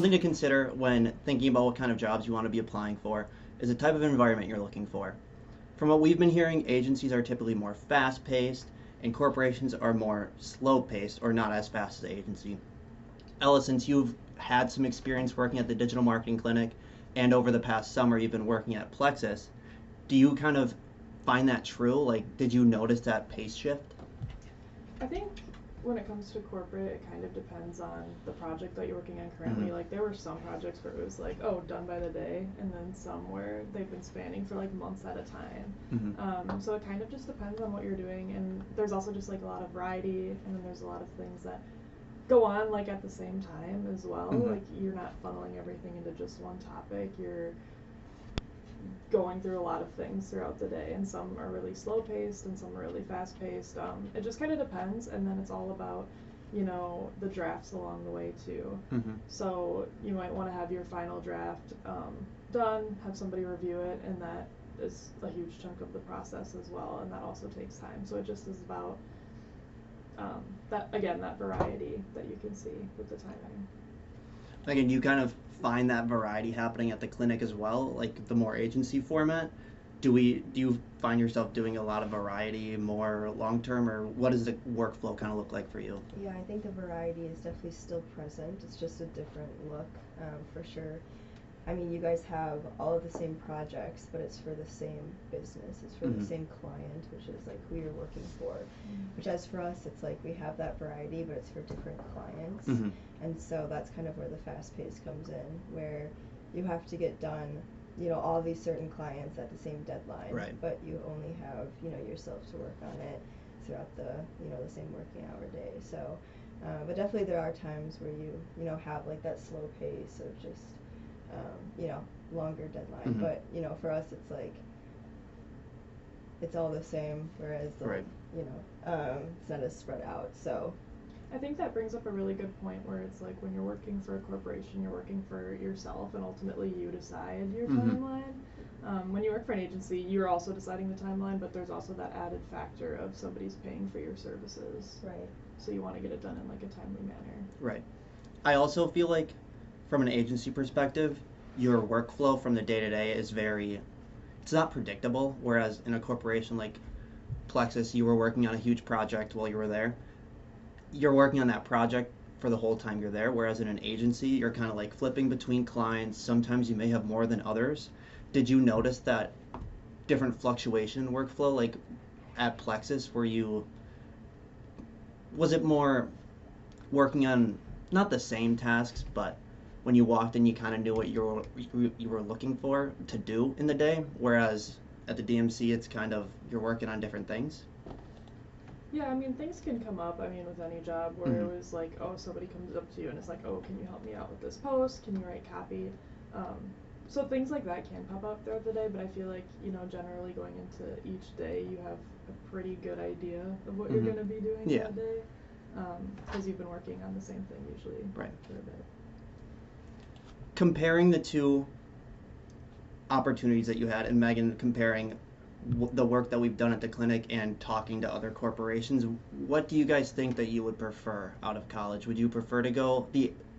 something to consider when thinking about what kind of jobs you want to be applying for is the type of environment you're looking for. From what we've been hearing, agencies are typically more fast paced, and corporations are more slow paced or not as fast as the agency. Ella, since you've had some experience working at the digital marketing clinic and over the past summer you've been working at Plexus, do you kind of find that true? Like, did you notice that pace shift? I think when it comes to corporate, it kind of depends on the project that you're working on currently. Mhm. Like there were some projects where it was like, oh, done by the day, and then some where they've been spanning for like months at a time. So it kind of just depends on what you're doing, and there's also just like a lot of variety, and then there's a lot of things that go on like at the same time as well. Mhm. Like you're not funneling everything into just one topic. You're going through a lot of things throughout the day, and some are really slow paced and some are really fast paced. It just kind of depends, and then it's all about, you know, the drafts along the way too. Mhm. So you might want to have your final draft done, have somebody review it, and that is a huge chunk of the process as well, and that also takes time. So it just is about that again, that variety that you can see with the timing. Again, you kind of find that variety happening at the clinic as well, like the more agency format. Do you find yourself doing a lot of variety more long term, or what does the workflow kind of look like for you? Yeah, I think the variety is definitely still present. It's just a different look, for sure. I mean, you guys have all of the same projects, but it's for the same business. It's for the same client, which is like who you're working for. Which, as for us, it's like we have that variety, but it's for different clients. And so that's kind of where the fast pace comes in, where you have to get done, you know, all these certain clients at the same deadline. Right. But you only have, you know, yourself to work on it throughout the, you know, the same working hour day. So, but definitely there are times where you know, have like that slow pace of just, you know, longer deadline. But, you know, for us, it's like, it's all the same, whereas, like, Right. you know, it's not as spread out. So, I think that brings up a really good point where it's like when you're working for a corporation, you're working for yourself, and ultimately you decide your timeline. When you work for an agency, you're also deciding the timeline, but there's also that added factor of somebody's paying for your services. right. So you want to get it done in like a timely manner. Right. I also feel like, from an agency perspective, your workflow from the day to day is very, it's not predictable. Whereas in a corporation like Plexus, you were working on a huge project while you were there. You're working on that project for the whole time you're there. Whereas in an agency, you're kind of like flipping between clients. Sometimes you may have more than others. Did you notice that different fluctuation in workflow, like at Plexus, where you, was it more working on not the same tasks, but when you walked in, you kind of knew what you were looking for to do in the day. Whereas at the DMC, it's kind of you're working on different things. Yeah, I mean, things can come up, I mean, with any job where it was like, oh, somebody comes up to you and it's like, oh, can you help me out with this post? Can you write copy? So things like that can pop up throughout the day, but I feel like, you know, generally going into each day, you have a pretty good idea of what you're going to be doing that day. Because you've been working on the same thing usually Right. for a bit. Comparing the two opportunities that you had, and Megan comparing the work that we've done at the clinic and talking to other corporations, what do you guys think that you would prefer out of college? Would you prefer to go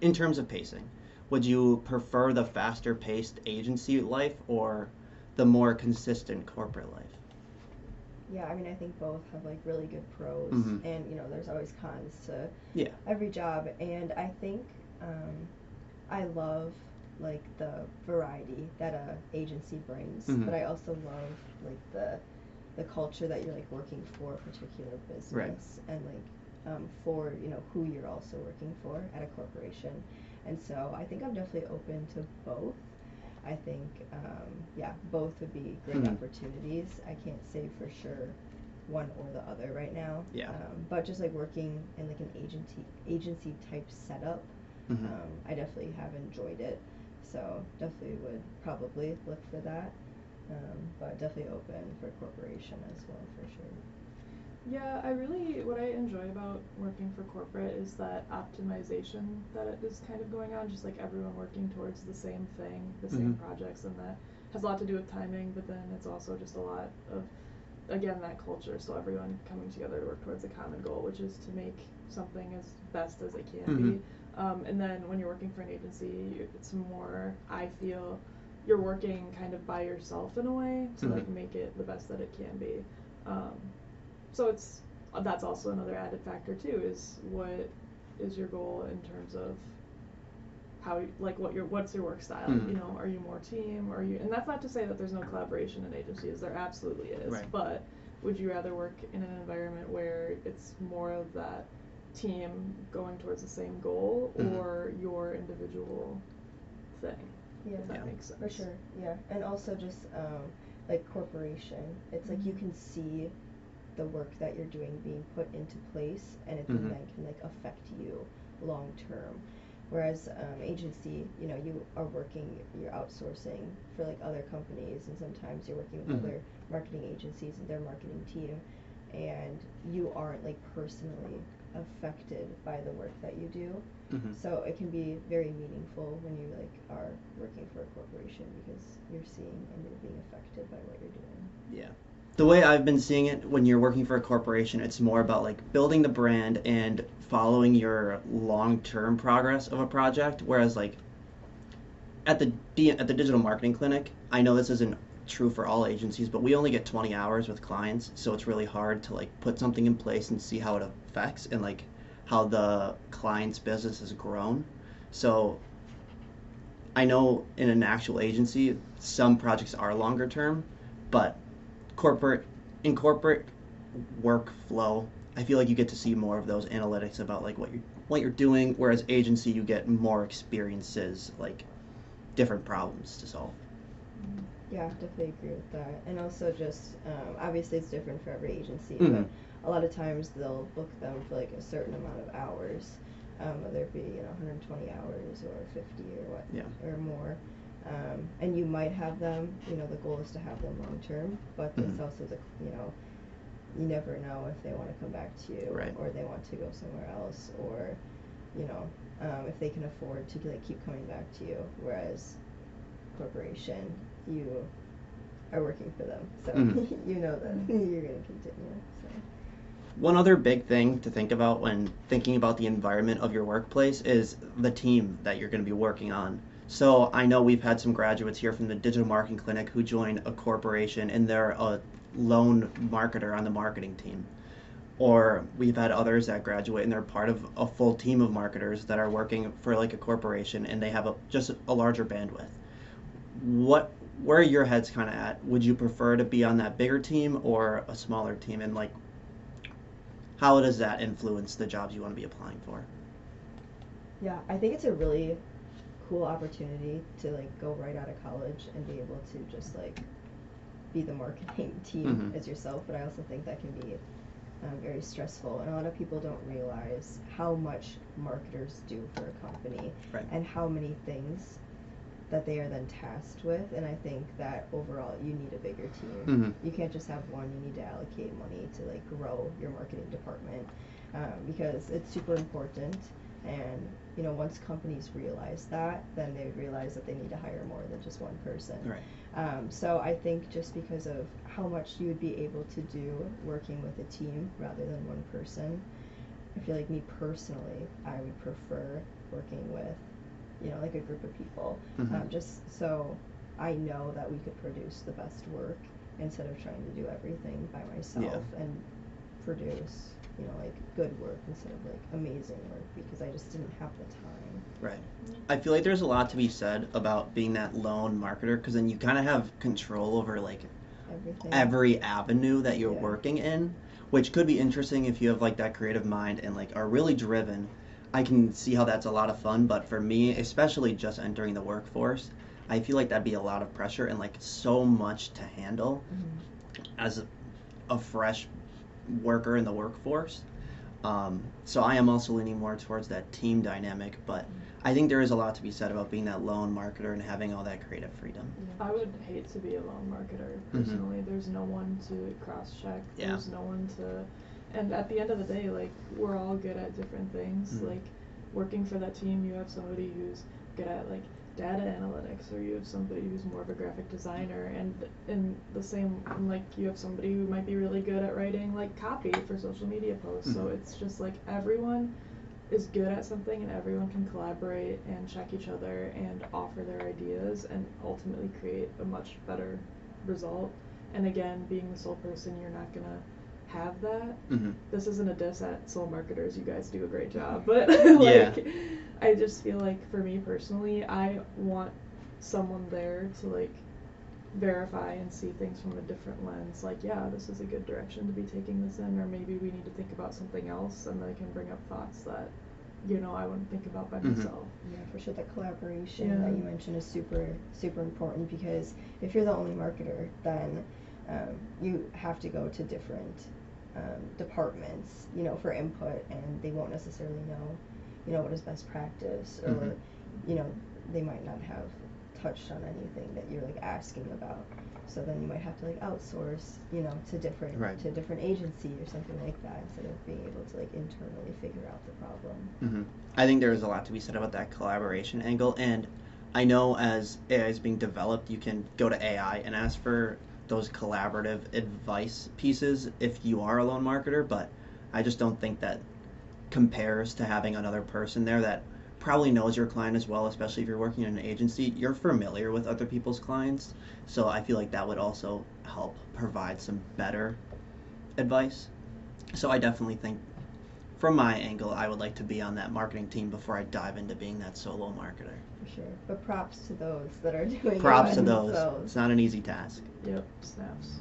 in terms of pacing, would you prefer the faster paced agency life or the more consistent corporate life? Yeah, I mean, I think both have like really good pros, and you know, there's always cons to every job. And I think I love like the variety that a agency brings, but I also love like the culture that you're like working for a particular business, and like for, you know, who you're also working for at a corporation. And so I think I'm definitely open to both. I think, yeah, both would be great opportunities. I can't say for sure one or the other right now. Yeah. But just like working in like an agency type setup, I definitely have enjoyed it. So definitely would probably look for that. But definitely open for corporation as well, for sure. Yeah, what I enjoy about working for corporate is that optimization that is kind of going on, just like everyone working towards the same thing, the same projects, and that has a lot to do with timing, but then it's also just a lot of, again, that culture, so everyone coming together to work towards a common goal, which is to make something as best as it can be. And then when you're working for an agency, it's more, I feel, you're working kind of by yourself in a way to like make it the best that it can be. So that's also another added factor too, is what is your goal in terms of how, like, what's your work style? You know, are you more team? And that's not to say that there's no collaboration in agencies. There absolutely is. Right. But would you rather work in an environment where it's more of that team going towards the same goal, or your individual thing? Yeah, if that makes sense. For sure. Yeah, and also just like corporation, it's like you can see the work that you're doing being put into place, and it then can like affect you long term. Whereas agency, you know, you are working, you're outsourcing for like other companies, and sometimes you're working with other marketing agencies and their marketing team, and you aren't like personally affected by the work that you do. So it can be very meaningful when you like are working for a corporation, because you're seeing and you're being affected by what you're doing. Yeah. The way I've been seeing it, when you're working for a corporation, it's more about like building the brand and following your long-term progress of a project. Whereas like at the digital marketing clinic, I know this isn't true for all agencies, but we only get 20 hours with clients, so it's really hard to like put something in place and see how it affects and like how the client's business has grown. So I know in an actual agency, some projects are longer term, but in corporate workflow, I feel like you get to see more of those analytics about like what you're doing, whereas agency you get more experiences, like different problems to solve. Yeah, definitely agree with that. And also just obviously it's different for every agency, but a lot of times they'll book them for like a certain amount of hours, whether it be 120 hours or 50 or what, or more. And you might have them, the goal is to have them long term, but it's also you never know if they want to come back to you, or they want to go somewhere else, or if they can afford to like keep coming back to you. Whereas corporation, you are working for them, so you know that you're going to continue. So. One other big thing to think about when thinking about the environment of your workplace is the team that you're going to be working on. So I know we've had some graduates here from the digital marketing clinic who joined a corporation and they're a lone marketer on the marketing team. Or we've had others that graduate and they're part of a full team of marketers that are working for like a corporation and they have just a larger bandwidth. Where are your heads kind of at? Would you prefer to be on that bigger team or a smaller team, and like how does that influence the jobs you want to be applying for? Yeah, I think it's a really cool opportunity to like go right out of college and be able to just like be the marketing team as yourself, but I also think that can be very stressful, and a lot of people don't realize how much marketers do for a company, and how many things that they are then tasked with. And I think that overall you need a bigger team. You can't just have one. You need to allocate money to like grow your marketing department, because it's super important. And once companies realize that, then they realize that they need to hire more than just one person. So I think just because of how much you would be able to do working with a team rather than one person, I feel like me personally, I would prefer working with like a group of people, just so I know that we could produce the best work instead of trying to do everything by myself and produce like good work instead of like amazing work, because I just didn't have the time. I feel like there's a lot to be said about being that lone marketer, because then you kind of have control over like every avenue that you're working in, which could be interesting if you have like that creative mind and like are really driven. I can see how that's a lot of fun, but for me, especially just entering the workforce, I feel like that'd be a lot of pressure and like so much to handle as a fresh worker in the workforce. So I am also leaning more towards that team dynamic, but I think there is a lot to be said about being that lone marketer and having all that creative freedom. I would hate to be a lone marketer personally. There's no one to cross-check. There's no one to... And at the end of the day, like, we're all good at different things. Like, working for that team, you have somebody who's good at, like, data analytics, or you have somebody who's more of a graphic designer, and in the same, like, you have somebody who might be really good at writing, like, copy for social media posts. So it's just, like, everyone is good at something and everyone can collaborate and check each other and offer their ideas and ultimately create a much better result. And again, being the sole person, you're not gonna have that. Mm-hmm. This isn't a diss at sole marketers. You guys do a great job, but like, yeah. I just feel like for me personally, I want someone there to like verify and see things from a different lens. Like, yeah, this is a good direction to be taking this in, or maybe we need to think about something else, and they can bring up thoughts that, you know, I wouldn't think about by myself. Yeah, for sure. The collaboration that you mentioned is super, super important, because if you're the only marketer, then you have to go to different departments, you know, for input, and they won't necessarily know, you know, what is best practice, or, you know, they might not have touched on anything that you're like asking about. So then you might have to like outsource, you know, to different to a different agency or something like that, instead of being able to like internally figure out the problem. I think there's a lot to be said about that collaboration angle, and I know as AI is being developed, you can go to AI and ask for those collaborative advice pieces if you are a lone marketer, but I just don't think that compares to having another person there that probably knows your client as well, especially if you're working in an agency. You're familiar with other people's clients, so I feel like that would also help provide some better advice. So I definitely think, from my angle, I would like to be on that marketing team before I dive into being that solo marketer. For sure. But props to those that are doing it. Props to those. It's not an easy task. Yep, snaps.